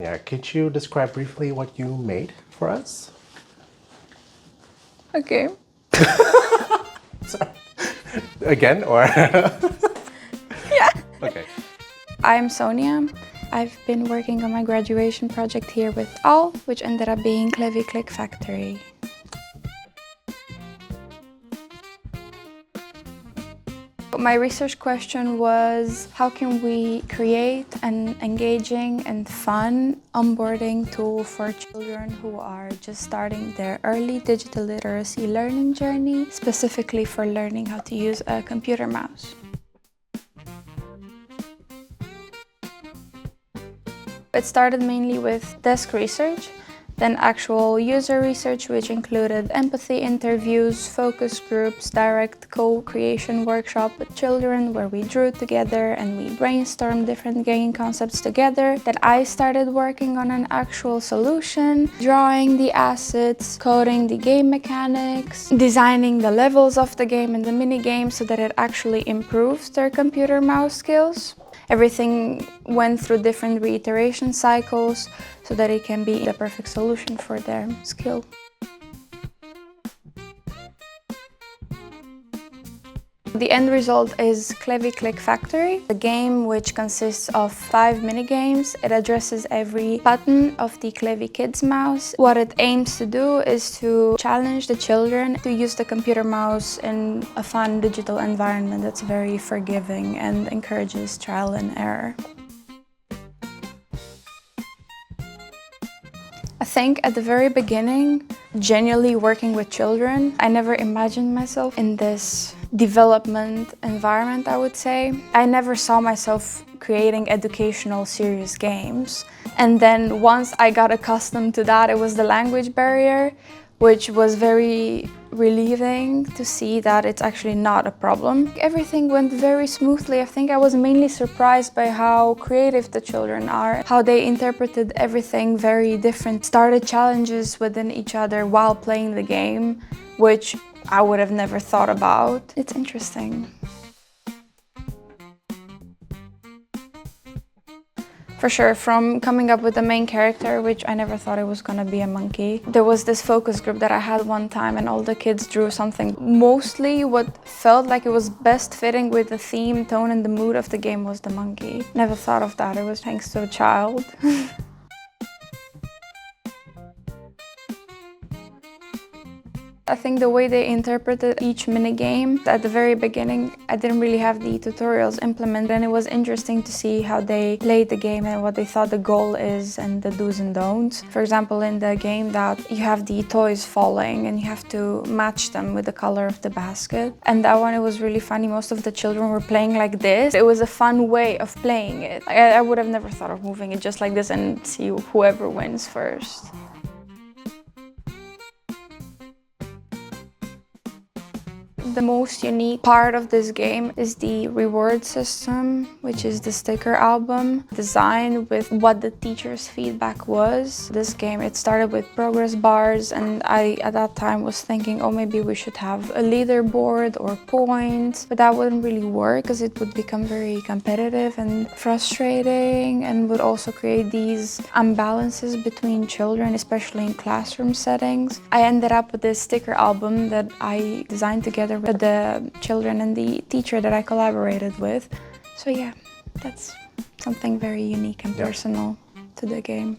there. Could you describe briefly what you made for us? Okay. Sorry. Again, or? Yeah. Okay. I'm Sonia. I've been working on my graduation project here with Al, which ended up being Clevy Click Factory. My research question was, how can we create an engaging and fun onboarding tool for children who are just starting their early digital literacy learning journey, specifically for learning how to use a computer mouse? It started mainly with desk research, then actual user research, which included empathy interviews, focus groups, direct co-creation workshop with children where we drew together and we brainstormed different game concepts together. Then I started working on an actual solution, drawing the assets, coding the game mechanics, designing the levels of the game and the mini game so that it actually improves their computer mouse skills. Everything went through different reiteration cycles so that it can be the perfect solution for their skill. The end result is Clevy Click Factory, a game which consists of 5 mini-games. It addresses every button of the Clevy Kids mouse. What it aims to do is to challenge the children to use the computer mouse in a fun digital environment that's very forgiving and encourages trial and error. I think at the very beginning, genuinely working with children, I never imagined myself in this development environment, I would say. I never saw myself creating educational serious games. And then once I got accustomed to that, it was the language barrier, which was very relieving to see that it's actually not a problem. Everything went very smoothly. I think I was mainly surprised by how creative the children are, how they interpreted everything very different, started challenges within each other while playing the game, which I would have never thought about. It's interesting. For sure, from coming up with the main character, which I never thought it was gonna be a monkey. There was this focus group that I had one time and all the kids drew something. Mostly what felt like it was best fitting with the theme, tone and the mood of the game was the monkey. Never thought of that, it was thanks to a child. I think the way they interpreted each minigame, at the very beginning, I didn't really have the tutorials implemented, and it was interesting to see how they played the game and what they thought the goal is and the do's and don'ts. For example, in the game that you have the toys falling and you have to match them with the color of the basket. And that one, it was really funny. Most of the children were playing like this. It was a fun way of playing it. I would have never thought of moving it just like this and see whoever wins first. The most unique part of this game is the reward system, which is the sticker album, designed with what the teacher's feedback was. This game, it started with progress bars, and I, at that time, was thinking, oh, maybe we should have a leaderboard or points, but that wouldn't really work because it would become very competitive and frustrating and would also create these imbalances between children, especially in classroom settings. I ended up with this sticker album that I designed together with the children and the teacher that I collaborated with. So yeah, that's something very unique and personal to the game.